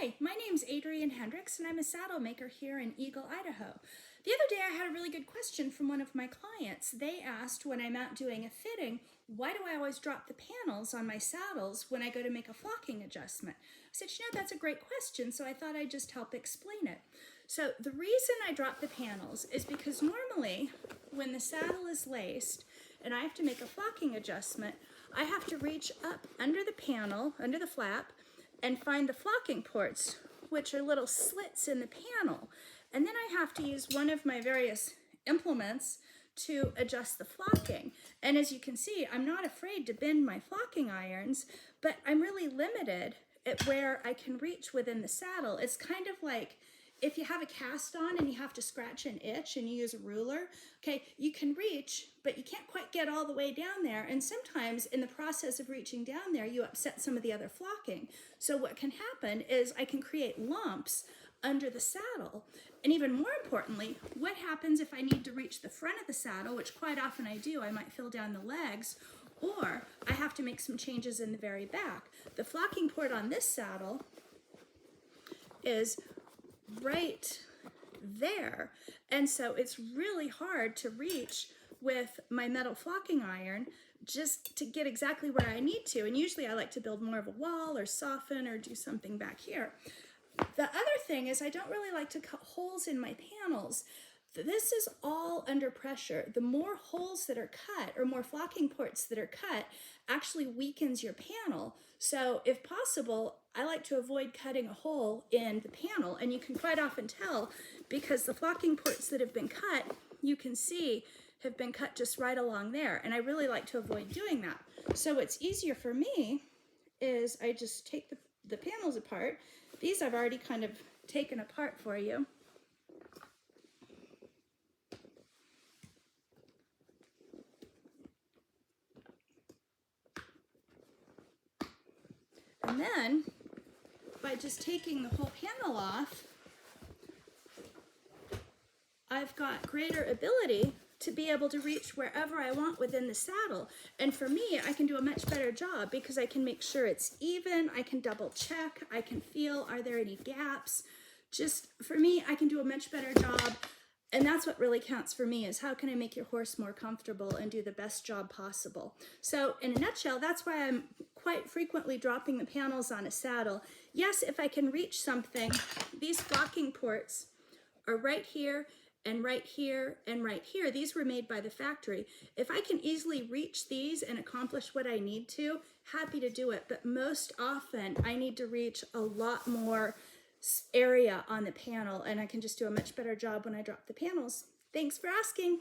Hi, my name's Adrienne Hendricks and I'm a saddle maker here in Eagle, Idaho. The other day I had a really good question from one of my clients. They asked when I'm out doing a fitting, why do I always drop the panels on my saddles when I go to make a flocking adjustment? I said, that's a great question, so I thought I'd just help explain it. So the reason I drop the panels is because normally when the saddle is laced and I have to make a flocking adjustment, I have to reach up under the panel, under the flap, and find the flocking ports, which are little slits in the panel. And then I have to use one of my various implements to adjust the flocking. And as you can see, I'm not afraid to bend my flocking irons, but I'm really limited at where I can reach within the saddle. It's kind of like if you have a cast on and you have to scratch an itch and you use a ruler, okay, you can reach, but you can't quite get all the way down there. And sometimes in the process of reaching down there, you upset some of the other flocking. So what can happen is I can create lumps under the saddle. And even more importantly, what happens if I need to reach the front of the saddle, which quite often I do, I might fill down the legs, or I have to make some changes in the very back. The flocking port on this saddle is right there, and so it's really hard to reach with my metal flocking iron just to get exactly where I need to. And usually I like to build more of a wall or soften or do something back here. The other thing is I don't really like to cut holes in my panels. This is all under pressure. The more holes that are cut or more flocking ports that are cut actually weakens your panel. So if possible, I like to avoid cutting a hole in the panel. And you can quite often tell because the flocking ports that have been cut, you can see have been cut just right along there. And I really like to avoid doing that. So what's easier for me is I just take the panels apart. These I've already kind of taken apart for you. And then, by just taking the whole panel off, I've got greater ability to be able to reach wherever I want within the saddle. And for me, I can do a much better job because I can make sure it's even, I can double check, I can feel, are there any gaps? Just for me, I can do a much better job. And that's what really counts for me is how can I make your horse more comfortable and do the best job possible. So in a nutshell, that's why I'm quite frequently dropping the panels on a saddle. Yes, if I can reach something, these flocking ports are right here and right here and right here. These were made by the factory. If I can easily reach these and accomplish what I need to, happy to do it. But most often I need to reach a lot more area on the panel and I can just do a much better job when I drop the panels. Thanks for asking.